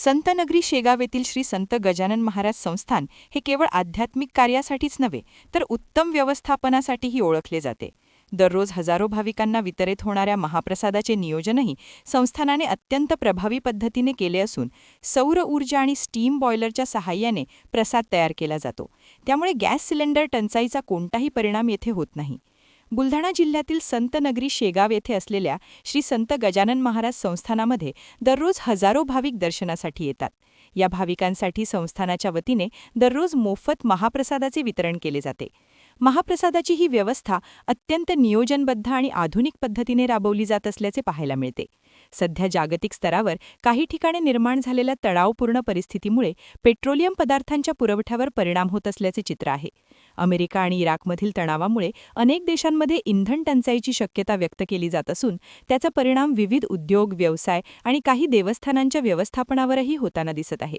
संतनगरी शेगाव येथील श्री संत गजानन महाराज संस्थान हे केवळ आध्यात्मिक कार्यासाठीच नव्हे तर उत्तम व्यवस्थापनासाठीही ओळखले जाते. दररोज हजारो भाविकांना वितरित होणाऱ्या महाप्रसादाचे नियोजनही संस्थानाने अत्यंत प्रभावी पद्धतीने केले असून सौर ऊर्जा आणि स्टीम बॉयलरच्या सहाय्याने प्रसाद तयार केला जातो. त्यामुळे गॅस सिलेंडर टंचाईचा कोणताही परिणाम येथे होत नाही. बुलढाणा जिल्ह्यातील संतनगरी शेगाव येथे असलेल्या श्री संत गजानन महाराज संस्थानामध्ये दररोज हजारो भाविक दर्शनासाठी येतात. या भाविकांसाठी संस्थानाच्या वतीने दररोज मोफत महाप्रसादाचे वितरण केले जाते. महाप्रसादाची ही व्यवस्था अत्यंत नियोजनबद्ध आणि आधुनिक पद्धतीने राबवली जात असल्याचे पाहायला मिळते. सध्या जागतिक स्तरावर काही ठिकाणी निर्माण झालेल्या तणावपूर्ण परिस्थितीमुळे पेट्रोलियम पदार्थांच्या पुरवठ्यावर परिणाम होत असल्याचे चित्र आहे. अमेरिका आणि इराकमधील तणावामुळे अनेक देशांमध्ये इंधन टंचाईची शक्यता व्यक्त केली जात असून त्याचा परिणाम विविध उद्योग, व्यवसाय आणि काही देवस्थानांच्या व्यवस्थापनावरही होताना दिसत आहे.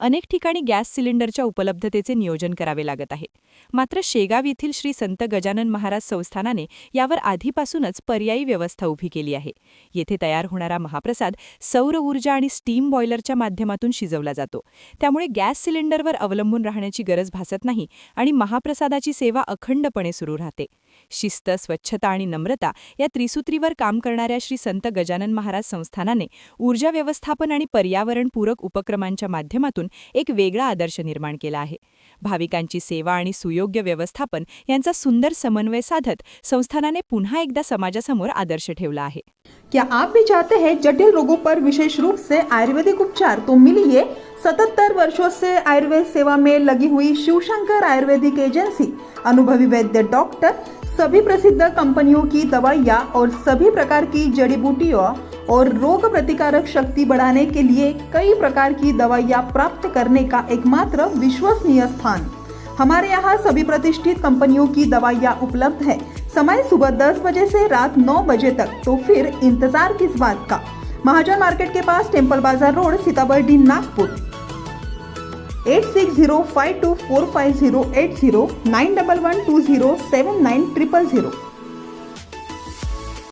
अनेक ठिकाणी गॅस सिलेंडरच्या उपलब्धतेचे नियोजन करावे लागत आहे. मात्र शेगाव येथील श्री संत गजानन महाराज संस्थानाने यावर आधीपासूनच पर्यायी व्यवस्था उभी केली आहे. येथे तयार होणारा महाप्रसाद सौर ऊर्जा आणि स्टीम बॉयलरच्या माध्यमातून शिजवला जातो. त्यामुळे गॅस सिलेंडरवर अवलंबून राहण्याची गरज भासत नाही आणि महाप्रसादाची सेवा अखंडपणे सुरू राहते. शिस्त, स्वच्छता आणि नम्रता या त्रिसूत्रीवर काम करणाऱ्या श्री संत गजानन महाराज संस्थानाने ऊर्जा व्यवस्थापन आणि पर्यावरणपूरक उपक्रमांच्या माध्यमातून एक वेगळा आदर्श निर्माण केला आहे. भाविकांची सेवा आणि सुयोग्य व्यवस्थापन यांचा सुंदर समन्वय साधत संस्थानाने पुन्हा एकदा समाजासमोर आदर्श ठेवला आहे. क्या आप भी चाहते हैं जटिल रोगों पर विशेष रूप से आयुर्वेदिक उपचार? तो मिलिए 77 वर्षों से आयुर्वेद सेवा में लगी हुई शिवशंकर आयुर्वेदिक एजेंसी, अनुभवी वैद्य डॉक्टर, सभी प्रसिद्ध कंपनियों की दवाइयाँ और सभी प्रकार की जड़ी बूटियों और रोग प्रतिकारक शक्ति बढ़ाने के लिए कई प्रकार की दवाइयाँ प्राप्त करने का एकमात्र विश्वसनीय स्थान. हमारे यहाँ सभी प्रतिष्ठित कंपनियों की दवाइयाँ उपलब्ध है. समय सुबह 10 बजे से रात 9 बजे तक. तो फिर इंतजार किस बात का? महाजन मार्केट के पास, टेम्पल बाजार रोड, सीताबर्डी, नागपुर. 8605245080 9112079000.